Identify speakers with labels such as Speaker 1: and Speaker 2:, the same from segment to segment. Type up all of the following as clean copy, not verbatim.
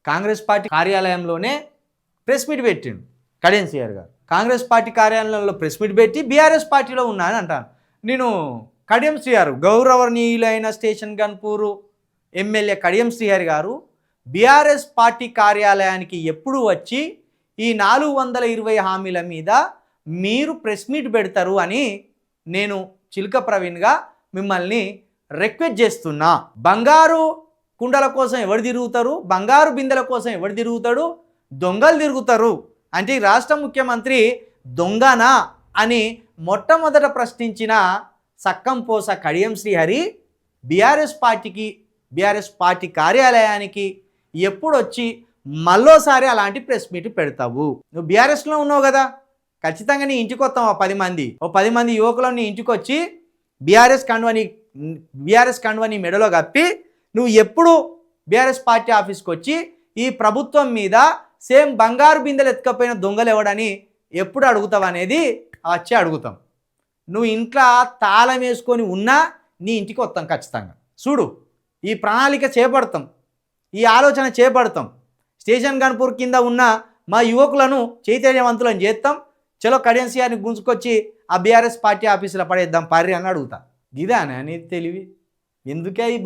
Speaker 1: Congress party కార్యాలయంలోనే press meet పెట్టిండు కడియం శ్రీహరి గారు. Congress party కార్యాలయంలో ప్రెస్ మీట్ పెట్టి బీఆర్ఎస్ పార్టీలో ఉన్నా అని అంటాను. నేను కడియం శ్రీహరి గౌరవనీయులైన స్టేషన్ గన్పూర్ ఎమ్మెల్యే కడియం శ్రీహరి గారు బీఆర్ఎస్ పార్టీ కార్యాలయానికి ఎప్పుడు వచ్చి ఈ 420 హామీల మీద మీరు ప్రెస్ మీట్ పెడతారు అని నేను చిలుక ప్రవీణ్గా మిమ్మల్ని రిక్వెస్ట్ చేస్తున్నా. బంగారు కుండల కోసం ఎవరు తిరుగుతారు, బంగారు బిందెల కోసం ఎవరు తిరుగుతాడు, దొంగలు తిరుగుతారు అంటే ఈ రాష్ట్ర ముఖ్యమంత్రి దొంగనా అని మొట్టమొదట ప్రశ్నించిన సక్కంపోస కడియం శ్రీహరి బీఆర్ఎస్ పార్టీ కార్యాలయానికి ఎప్పుడు వచ్చి మళ్ళోసారి అలాంటి ప్రెస్ మీట్ పెడతావు? నువ్వు బీఆర్ఎస్లో ఉన్నావు కదా, ఖచ్చితంగా నీ ఇంటికి వస్తాం. 10 మంది యువకులను నీ ఇంటికి వచ్చి బీఆర్ఎస్ కండువని మెడలో కప్పి నువ్వు ఎప్పుడు బీఆర్ఎస్ పార్టీ ఆఫీస్కి వచ్చి ఈ ప్రభుత్వం మీద సేమ్ బంగారు బిందెలు ఎత్తుకపోయిన దొంగలు ఎవడని ఎప్పుడు అడుగుతావు అనేది వచ్చి అడుగుతాం. నువ్వు ఇంట్లో తాళం వేసుకొని ఉన్నా నీ ఇంటికి వస్తాం ఖచ్చితంగా. చూడు, ఈ ప్రణాళిక చేపడతాం, ఈ ఆలోచన చేపడతాం. స్టేషన్ గన్పూర్ కింద ఉన్న మా యువకులను చైతన్యవంతులను చేస్తాం. చలో కడియం శ్రీహరిని గుంజుకొచ్చి ఆ బీఆర్ఎస్ పార్టీ ఆఫీసులో పడేద్దాం పర్రి అని అడుగుతా. ఇదానే అనేది తెలివి? ఎందుకే ఈ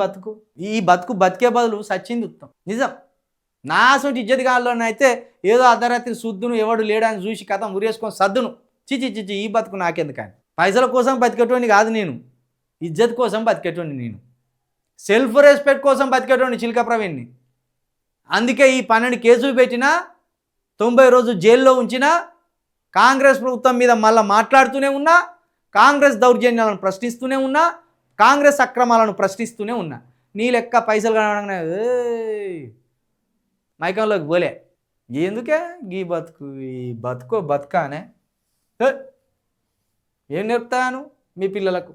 Speaker 1: బతుకు బతికే బదులు సచ్చింది ఉత్తం. నిజం, నా సొంటి ఇజ్జత్ గాల్లోనైతే ఏదో అర్ధరాత్రి శుద్ధును ఎవడు లేడని చూసి కథ ఉరేసుకొని సద్దును చిచి ఈ బతుకు నాకెందుకని. పైసల కోసం బతికేటోని కాదు నేను, ఇజ్జత్ కోసం బతికేటోని నేను, సెల్ఫ్ రెస్పెక్ట్ కోసం బతికేటోని చిలుక ప్రవీణ్ని. అందుకే ఈ 12 కేసులు పెట్టినా 90 రోజులు జైల్లో ఉంచినా కాంగ్రెస్ ప్రభుత్వం మీద మళ్ళీ మాట్లాడుతూనే ఉన్నా, కాంగ్రెస్ దౌర్జన్యాలను ప్రశ్నిస్తూనే ఉన్నా, కాంగ్రెస్ అక్రమాలను ప్రశ్నిస్తూనే ఉన్నా. నీ లెక్క పైసలు కనగానే మైకంలోకి పోలే. ఎందుకే ఈ బతుకానే? ఏం నేర్పుతాను మీ పిల్లలకు?